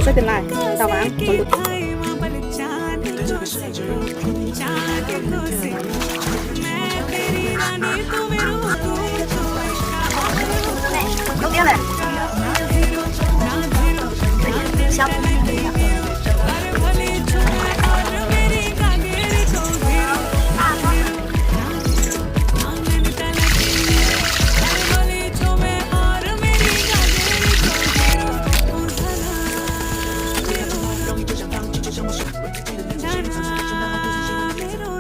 sẽ tìm lại chào bạn chuẩn bị Đầu tiên này xong